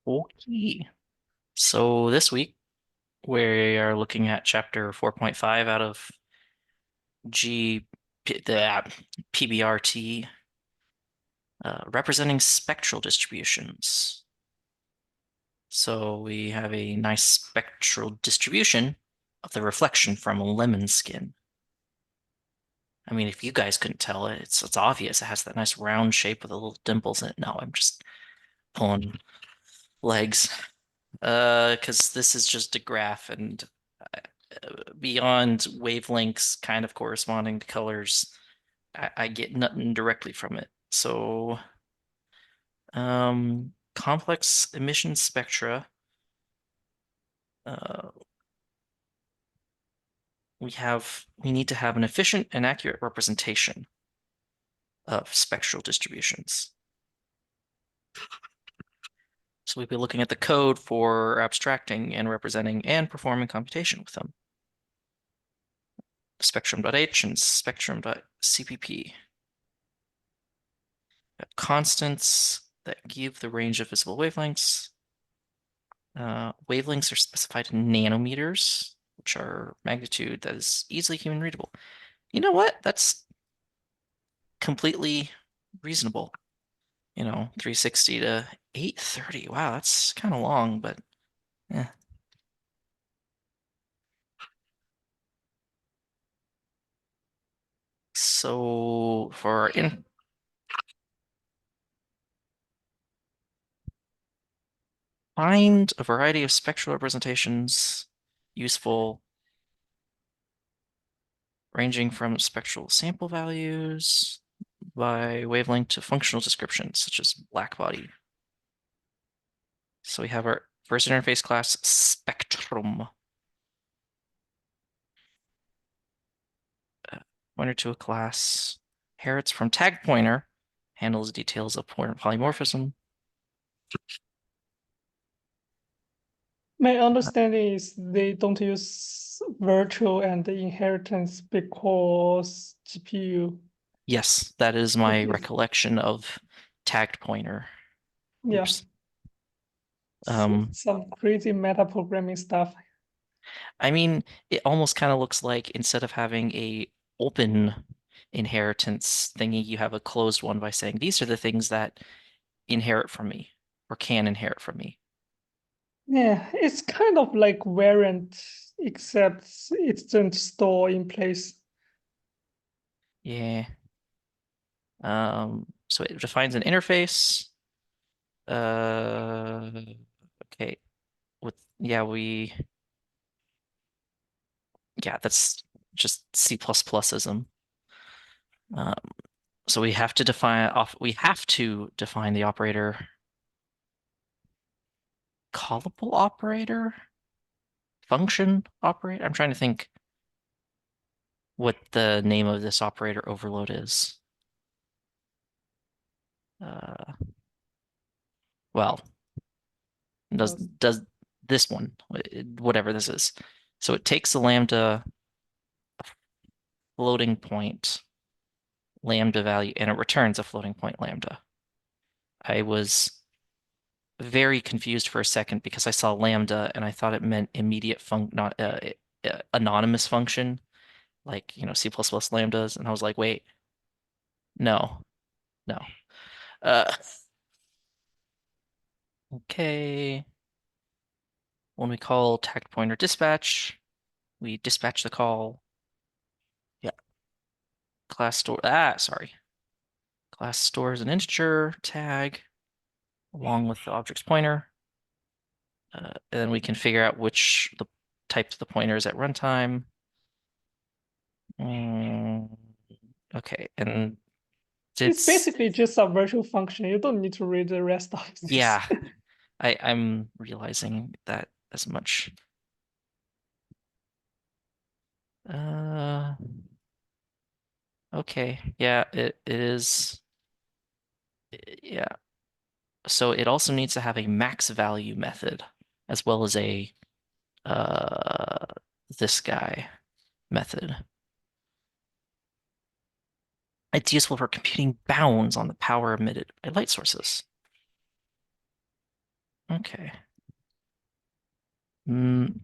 Okay. So this week we are looking at chapter 4.5 out of the PBRT, representing spectral distributions. So we have a nice spectral distribution of the reflection from a lemon skin. I mean, if you guys couldn't tell it, it's obvious. It has that nice round shape with the little dimples in it. No, I'm just pulling legs. Because this is just a graph and beyond wavelengths kind of corresponding to colors, I get nothing directly from it. So, complex emission spectra, uh, we need to have an efficient and accurate representation of spectral distributions. So we'll be looking at the code for abstracting and representing and performing computation with them. Spectrum.h and spectrum.cpp. Constants that give the range of visible wavelengths. Wavelengths are specified in nanometers, which are magnitude that is easily human readable. You know what? That's completely reasonable. 360 to 830. Wow, that's kind of long, but eh. So for in find a variety of spectral representations useful, ranging from spectral sample values by wavelength to functional descriptions, such as blackbody. So we have our first interface class, Spectrum. Pointer to a class. Inherits from tag pointer. Handles details of pointer polymorphism. My understanding is they don't use virtual and inheritance because GPU. Yes, that is It my is, recollection of tagged pointer. yeah, Oops. Um, some crazy meta programming stuff. I mean, it almost kind of looks like instead of having a open inheritance thingy, you have a closed one by saying these are the things that inherit from me or can inherit from me. Yeah, it's kind of like variant, except it doesn't store in place. Yeah. So it defines an interface. Uh, okay. With yeah, yeah, that's just C++ism. Um, so we have to define the operator, callable operator, function operator. I'm trying to think what the name of this operator overload is. Uh, well, does this one, whatever this is. So it takes a lambda floating point lambda value and it returns a floating point lambda. I was very confused for a second because I saw lambda and I thought it meant immediate not anonymous function, like C++ lambdas, and I was like, wait, no, no. Uh, okay. When we call tag pointer dispatch, we dispatch the call. Yeah, class store. Sorry. Class stores an integer tag along with the object's pointer. And then we can figure out which the type of the pointer is at runtime. Mm, okay, and It's it's basically just a virtual function. You don't need to read the rest of this. yeah, I'm realizing that as much. Uh, okay, yeah, it is. Yeah, so it also needs to have a max value method as well as a uh this guy method. It's useful for computing bounds on the power emitted by light sources. Okay. Mm,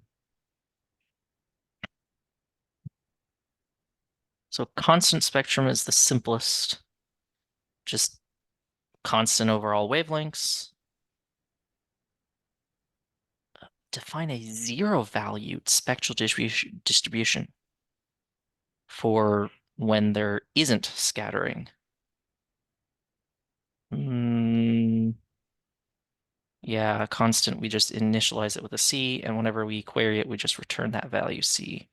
so constant spectrum is the simplest, just constant overall wavelengths. Define a zero valued spectral distribution for when there isn't scattering. Mm, yeah, constant, we just initialize it with a C, and whenever we query it, we just return that value C.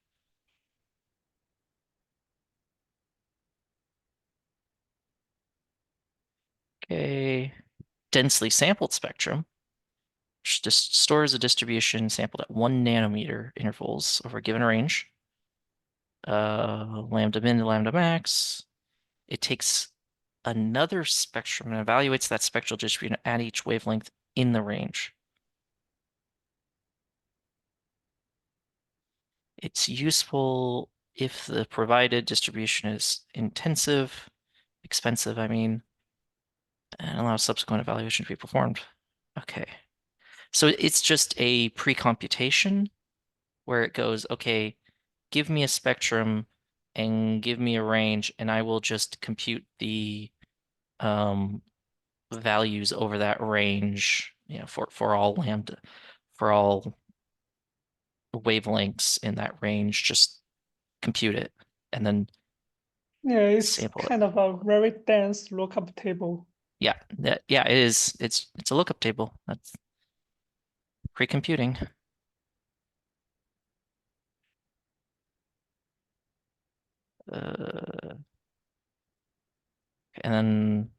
Okay. Densely sampled spectrum, which just stores a distribution sampled at 1 nanometer intervals over a given range. Lambda min to lambda max. It takes another spectrum and evaluates that spectral distribution at each wavelength in the range. It's useful if the provided distribution is expensive, I mean, and allows subsequent evaluation to be performed. Okay. So it's just a pre-computation where it goes, okay, give me a spectrum and give me a range, and I will just compute the um, values over that range, for all lambda, for all wavelengths in that range, just compute it and then Yeah, it's sample it. kind of a very dense lookup table. Yeah, it is. It's a lookup table. That's pre-computing. Uh, and then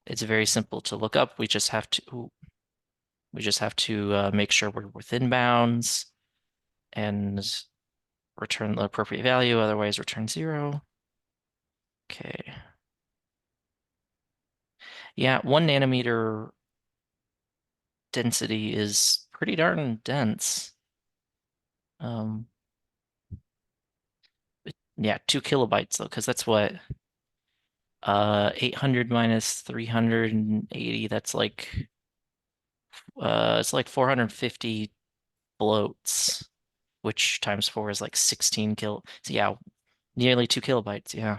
it's very simple to look up. We just have to make sure we're within bounds and return the appropriate value, otherwise return 0. Okay. Yeah, 1 nanometer density is pretty darn dense. Um, yeah, 2 kilobytes though, because that's what 800 minus 380. That's like it's like 450 floats, which times 4 is like 16 kil. So yeah, nearly 2 kilobytes. Yeah.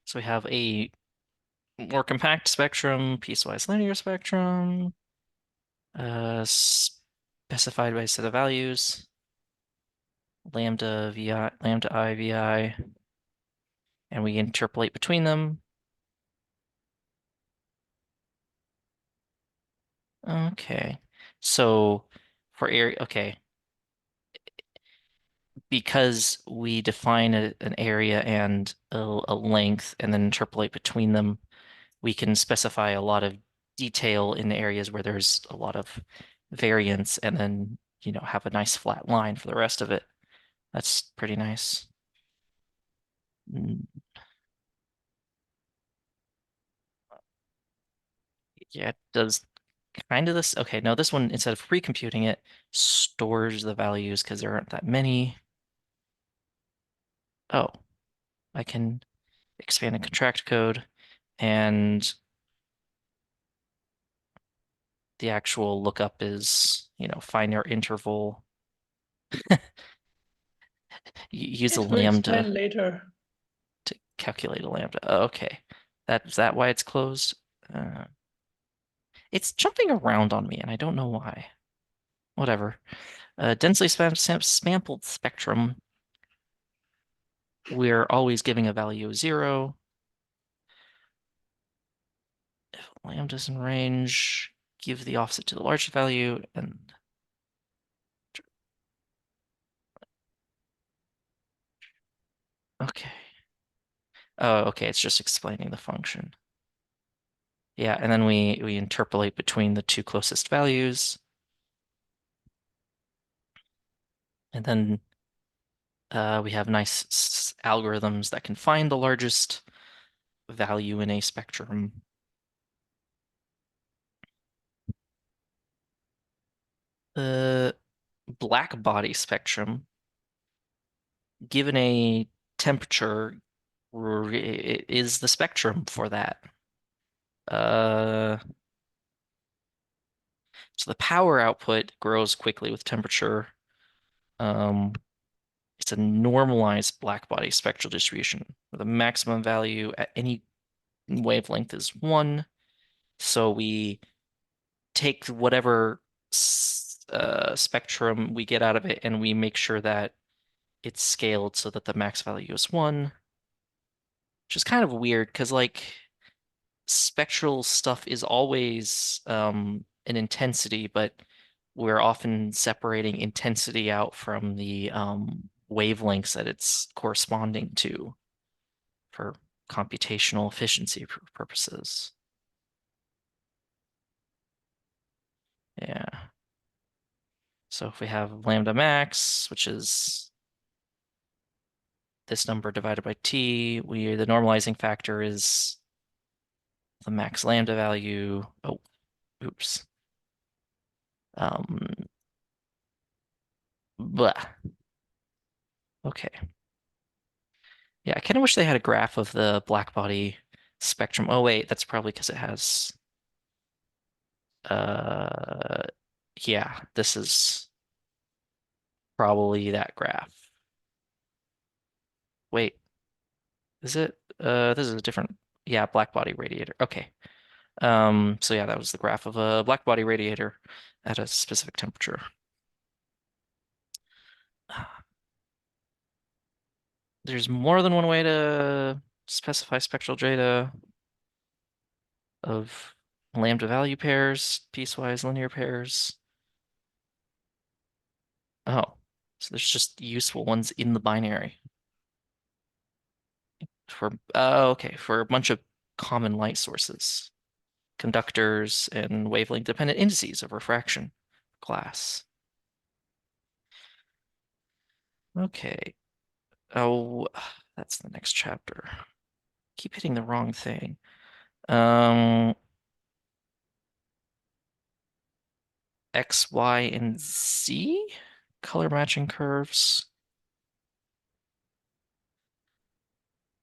So we have a more compact spectrum, piecewise linear spectrum, specified by a set of values, lambda vi, lambda I vi, and we interpolate between them. Okay. So for area, okay, because we define an area and a length and then interpolate between them, we can specify a lot of detail in the areas where there's a lot of variance and then, have a nice flat line for the rest of it. That's pretty nice. Mm, yeah, it does kind of this. Okay, no, this one, instead of pre-computing it, stores the values because there aren't that many. Oh, I can expand and contract code, and the actual lookup is, find your interval. Use a It will lambda explain later. to calculate a lambda. Oh, okay. Is that why it's closed? Uh, it's jumping around on me, and I don't know why. Whatever. Densely sampled spectrum. We're always giving a value of 0. If lambda's in range, give the offset to the largest value, and okay. Oh, okay. It's just explaining the function. Yeah, and then we interpolate between the two closest values, and then we have nice algorithms that can find the largest value in a spectrum. The black body spectrum, given a temperature, is the spectrum for that. Uh, So the power output grows quickly with temperature. Um, it's a normalized blackbody spectral distribution where the maximum value at any wavelength is 1. So we take whatever spectrum we get out of it and we make sure that it's scaled so that the max value is 1, which is kind of weird because like spectral stuff is always an intensity, but we're often separating intensity out from the wavelengths that it's corresponding to for computational efficiency purposes. Yeah. So if we have lambda max, which is this number divided by t, the normalizing factor is the max lambda value. Oh, oops. Um, blah. Okay. Yeah, I kind of wish they had a graph of the black body spectrum. Oh wait, that's probably because it has uh yeah, this is probably that graph. Wait, is it? This is a different, yeah, black body radiator. Okay. So yeah, that was the graph of a black body radiator at a specific temperature. There's more than one way to specify spectral data of lambda value pairs, piecewise linear pairs. Oh, so there's just useful ones in the binary for, okay, for a bunch of common light sources, conductors, and wavelength dependent indices of refraction class. Okay. Oh, that's the next chapter. Keep hitting the wrong thing. Um, X, Y, and Z color matching curves.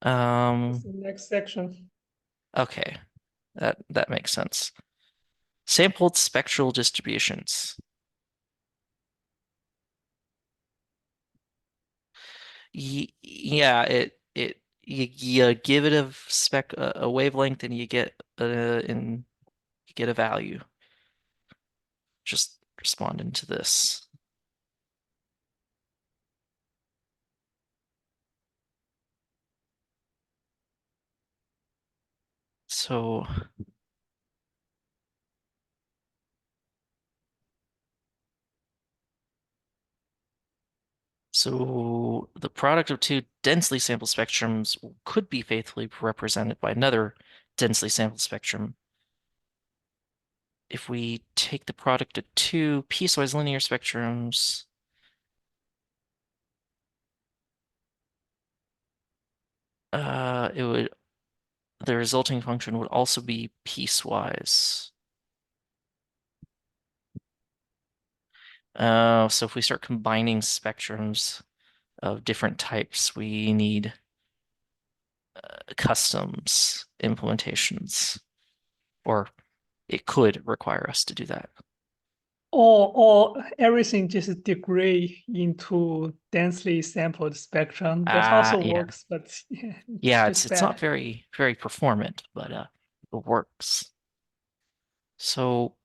That's Um, the next section. okay, that makes sense. Sampled spectral distributions. Yeah, you give it a wavelength and you get a value. Just responding to this. So so the product of two densely sampled spectrums could be faithfully represented by another densely sampled spectrum. If we take the product of two piecewise linear spectrums, it would the resulting function would also be piecewise. So if we start combining spectrums of different types, we need customs implementations, or it could require us to do that. Or everything just degrade into densely sampled spectrum. That Ah, also yeah. works, but yeah, Yeah, it's it's not bad. very performant, but it works. So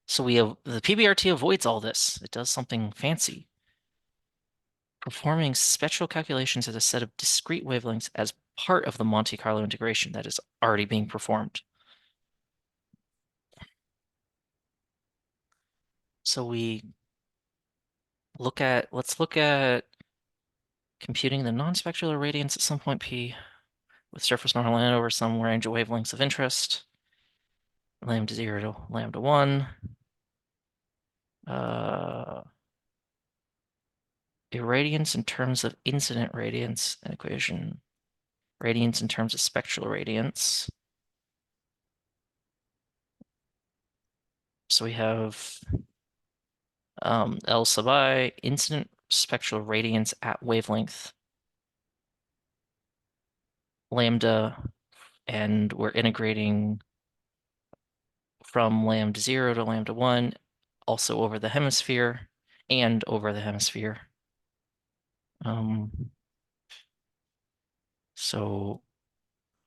so we have the PBRT avoids all this. It does something fancy, performing spectral calculations at a set of discrete wavelengths as part of the Monte Carlo integration that is already being performed. So let's look at computing the non-spectral irradiance at some point P with surface normal n over some range of wavelengths of interest, lambda 0 to lambda 1. Uh, Irradiance in terms of incident radiance equation, radiance in terms of spectral radiance. So we have L sub I, incident spectral radiance at wavelength lambda, and we're integrating from lambda 0 to lambda 1, also over the hemisphere and over the hemisphere. Um, so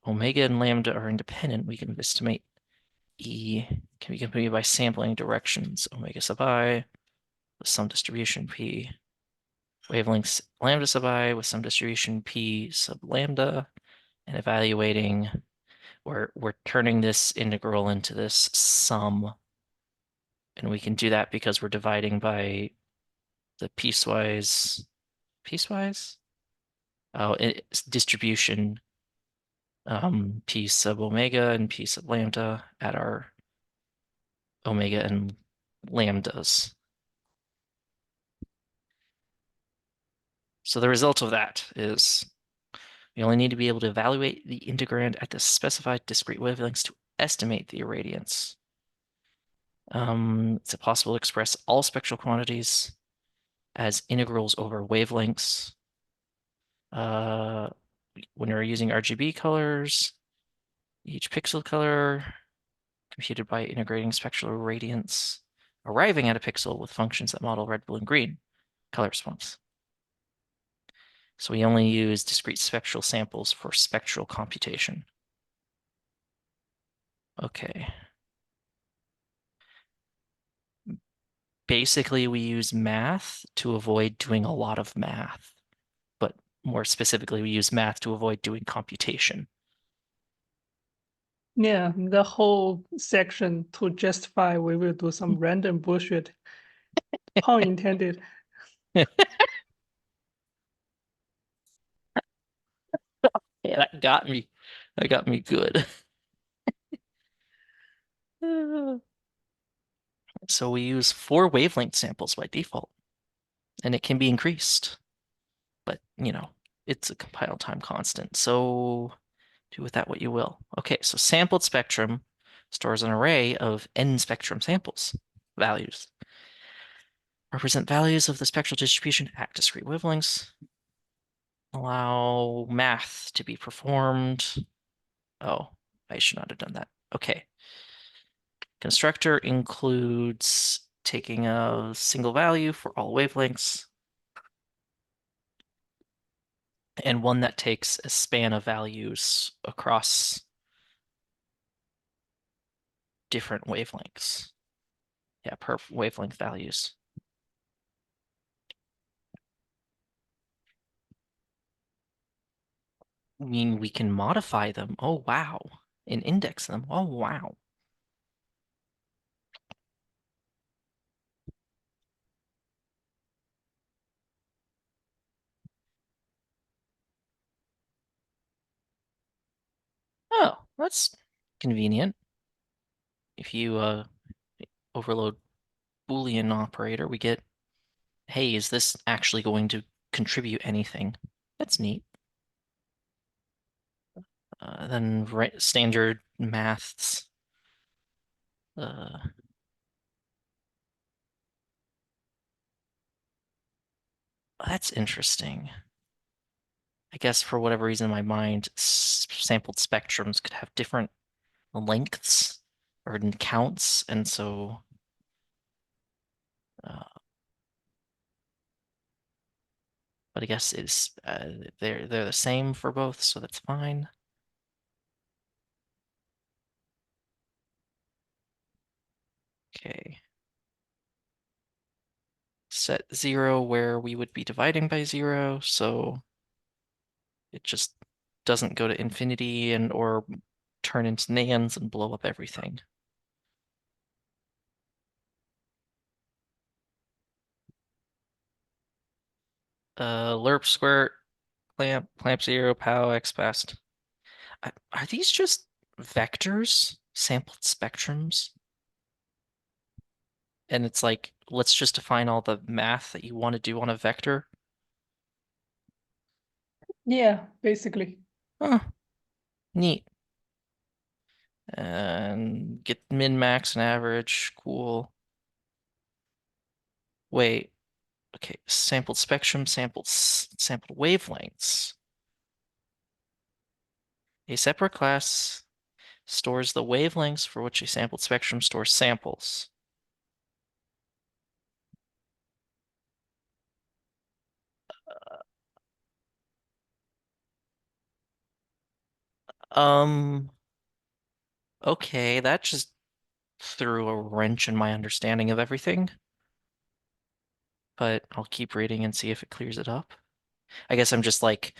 omega and lambda are independent. We can estimate E can be computed by sampling directions omega sub I with some distribution P. Wavelengths lambda sub I with some distribution P sub lambda, and evaluating, we're turning this integral into this sum. And we can do that because we're dividing by the piecewise? Oh, it's distribution, P sub omega and P sub lambda at our omega and lambdas. So the result of that is we only need to be able to evaluate the integrand at the specified discrete wavelengths to estimate the irradiance. It's possible to express all spectral quantities as integrals over wavelengths. When we're using RGB colors, each pixel color computed by integrating spectral irradiance, arriving at a pixel with functions that model red, blue, and green color response. So we only use discrete spectral samples for spectral computation. Okay. Basically, we use math to avoid doing a lot of math, but more specifically, we use math to avoid doing computation. Yeah, the whole section to justify we will do some random bullshit. Pun intended. Yeah, that got me. That got me good. So we use 4 wavelength samples by default, and it can be increased, but it's a compile time constant. So do with that what you will. Okay, so sampled spectrum stores an array of n spectrum samples values. Represent values of the spectral distribution at discrete wavelengths. Allow math to be performed. Oh, I should not have done that. Okay. Constructor includes taking a single value for all wavelengths and one that takes a span of values across different wavelengths. Yeah, per wavelength values. I mean, we can modify them. Oh, wow. And index them. Oh, wow. Oh, that's convenient. If you overload Boolean operator, we get, hey, is this actually going to contribute anything? That's neat. Then standard maths. Uh, that's interesting. I guess for whatever reason in my mind, sampled spectrums could have different lengths or counts, and so uh, but I guess it's they're the same for both, so that's fine. Okay. Set 0 where we would be dividing by 0, so it just doesn't go to infinity and or turn into nans and blow up everything. Lerp square, clamp 0, pow, x past. Are these just vectors, sampled spectrums? And it's like, let's just define all the math that you want to do on a vector. Yeah, basically. Huh, neat. And get min, max, and average. Cool. Wait, okay. Sampled spectrum, sampled wavelengths. A separate class Stores the wavelengths for which a sampled spectrum stores samples. Um, okay, that just threw a wrench in my understanding of everything, but I'll keep reading and see if it clears it up. I guess I'm just like,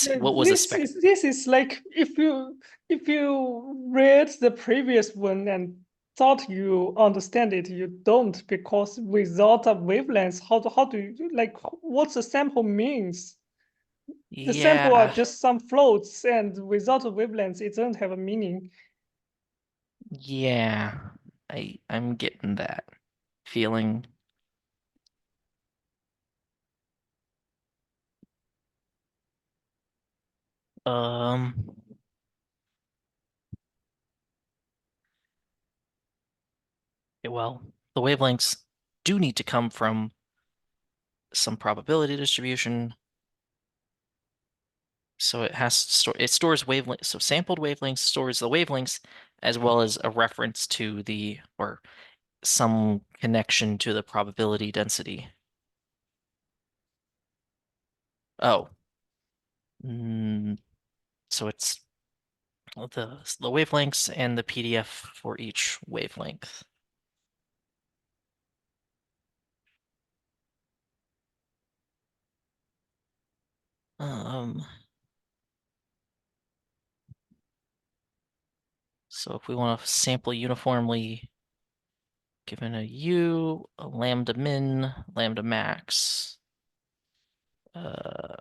Yeah, what was a spec? this is like if you read the previous one and thought you understand it, you don't, because without a wavelength, how do you like what the sample means? The sample are Yeah, just some floats, and without a wavelength, it doesn't have a meaning. yeah, I'm getting that feeling. Um, well, the wavelengths do need to come from some probability distribution. So it has to store, it stores wavelengths. So sampled wavelengths stores the wavelengths as well as a reference to the, or some connection to the probability density. Oh, mm, so it's the wavelengths and the PDF for each wavelength. Um, so if we want to sample uniformly, given a U, a lambda min, lambda max, uh,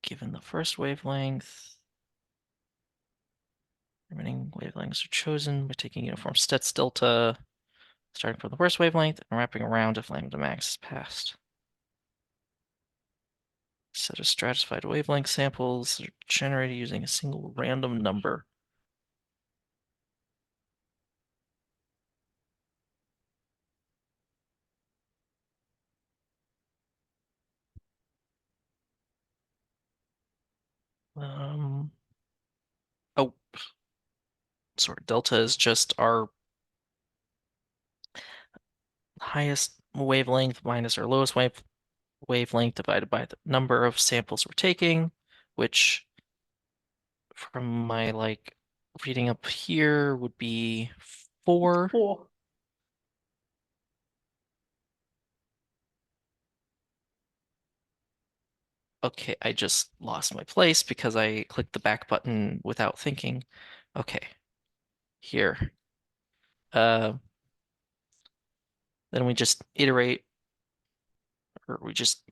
given the first wavelength, remaining wavelengths are chosen by taking uniform stats delta, starting from the first wavelength and wrapping around if lambda max is passed. Set of stratified wavelength samples are generated using a single random number. Um, oh, sorry, delta is just our highest wavelength minus our lowest wavelength divided by the number of samples we're taking, which from my like reading up here would be 4. Four. Okay, I just lost my place because I clicked the back button without thinking. Okay, here. Uh, then we just iterate, or we just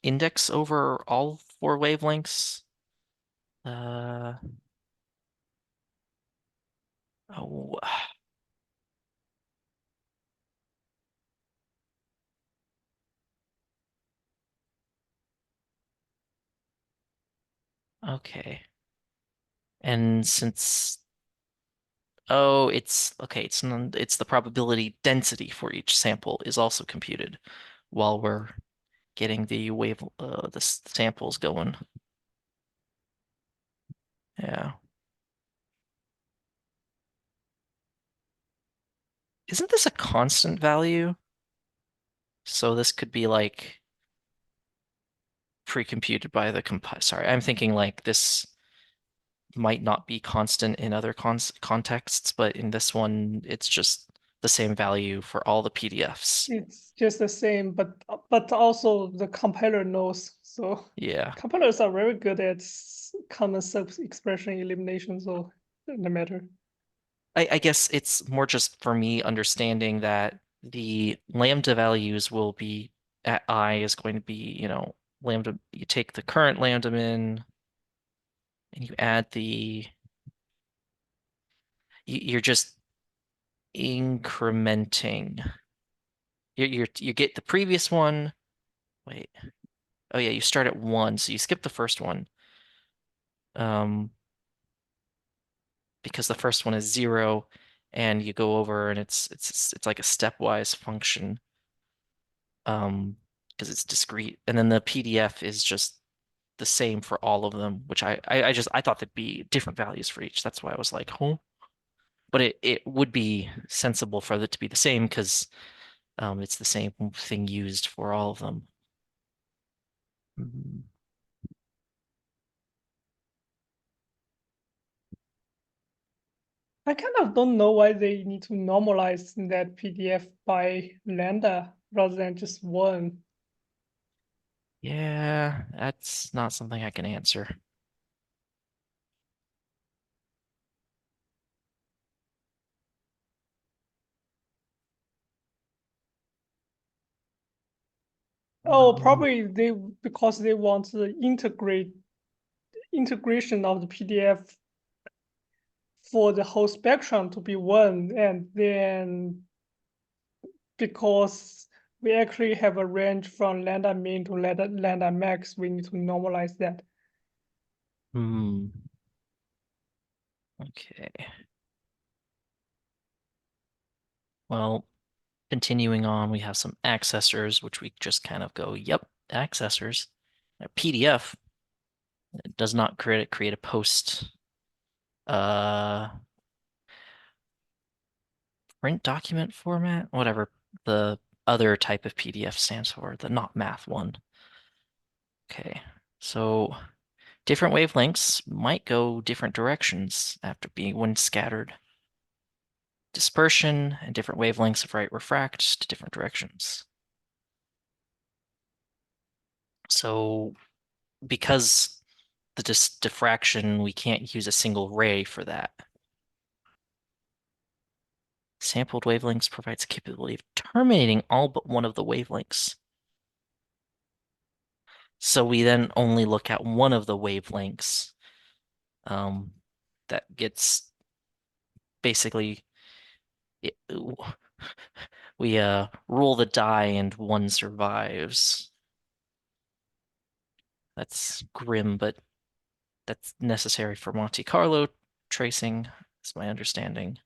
index over all 4 wavelengths. Uh, oh, okay. And since, oh, it's okay, it's the probability density for each sample is also computed while we're getting the samples going. Yeah. Isn't this a constant value? So this could be like pre-computed by the compiler. Sorry, I'm thinking like this might not be constant in other contexts, but in this one, it's just the same value for all the PDFs. It's just the same, but also the compiler knows. So Yeah. compilers are very good at common sub-expression elimination, so no matter. I guess it's more just for me understanding that the lambda values will be at I is going to be, lambda, you take the current lambda min and you add you're just incrementing. You get the previous one. Wait. Oh yeah, you start at 1, so you skip the first one. Um, because the first one is 0 and you go over and it's like a stepwise function. Because it's discrete. And then the PDF is just the same for all of them, which I thought there'd be different values for each. That's why I was like, oh. But it would be sensible for it to be the same because it's the same thing used for all of them. Mhm. I kind of don't know why they need to normalize that PDF by lambda rather than just one. Yeah, that's not something I can answer. Oh, Um, probably they because they want the integration of the PDF for the whole spectrum to be one, and then because we actually have a range from lambda min to lambda max, we need to normalize that. hmm. Okay. Well, continuing on, we have some accessors, which we just kind of go, yep, accessors. A PDF does not create a post uh print document format, whatever the other type of PDF stands for, the not math one. Okay. So different wavelengths might go different directions after being when scattered. Dispersion and different wavelengths of light refract to different directions. So because the diffraction, we can't use a single ray for that. Sampled wavelengths provides capability of terminating all but one of the wavelengths. So we then only look at one of the wavelengths um, that gets basically it, we roll the die and one survives. That's grim, but that's necessary for Monte Carlo tracing, is my understanding.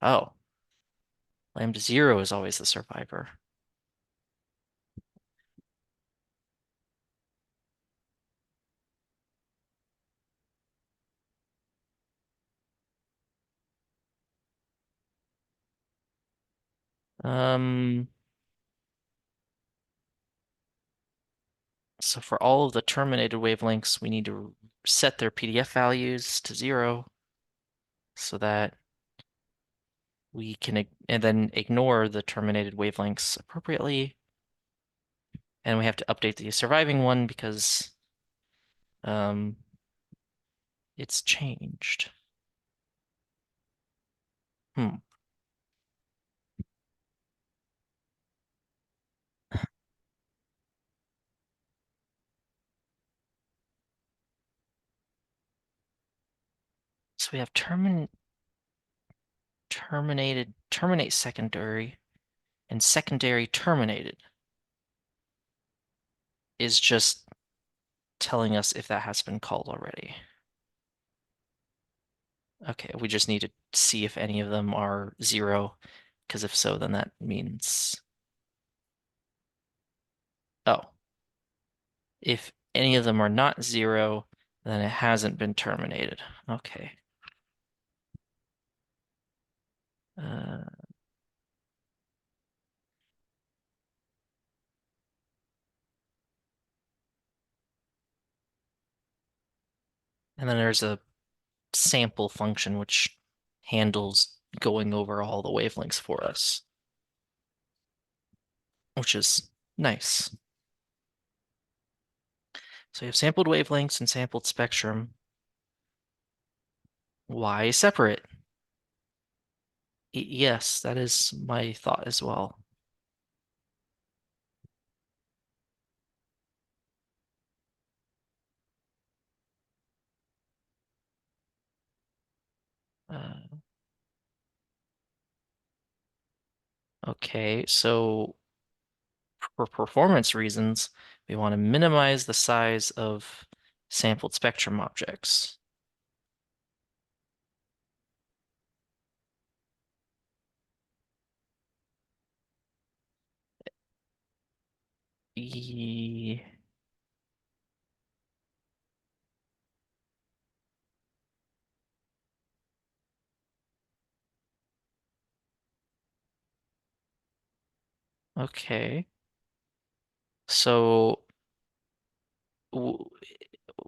Oh, lambda zero is always the survivor. Um, so for all of the terminated wavelengths, we need to set their PDF values to zero so that we can and then ignore the terminated wavelengths appropriately. And we have to update the surviving one because um, it's changed. Hmm. So we have terminate secondary, and secondary terminated is just telling us if that has been called already. Okay, we just need to see if any of them are zero, because if so, then that means, oh, if any of them are not zero, then it hasn't been terminated. Okay. Uh, and then there's a sample function which handles going over all the wavelengths for us, which is nice. So you have sampled wavelengths and sampled spectrum. Why separate? Yes, that is my thought as well. Uh, okay, so for performance reasons, we want to minimize the size of sampled spectrum objects. E okay. So w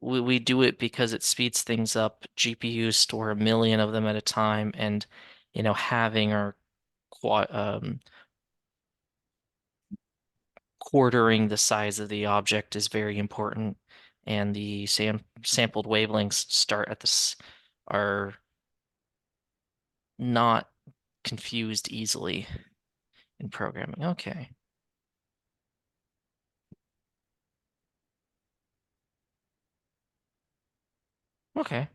we do it because it speeds things up. GPUs store 1 million of them at a time, and having our qua quartering the size of the object is very important, and the sampled wavelengths start at this are not confused easily in programming. Okay. Okay.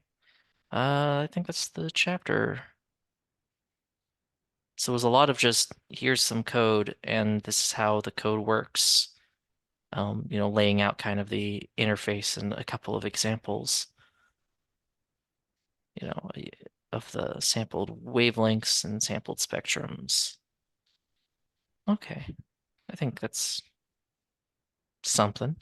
I think that's the chapter. So it was a lot of just here's some code and this is how the code works. Laying out kind of the interface and a couple of examples, you know, of the sampled wavelengths and sampled spectrums. Okay. I think that's something.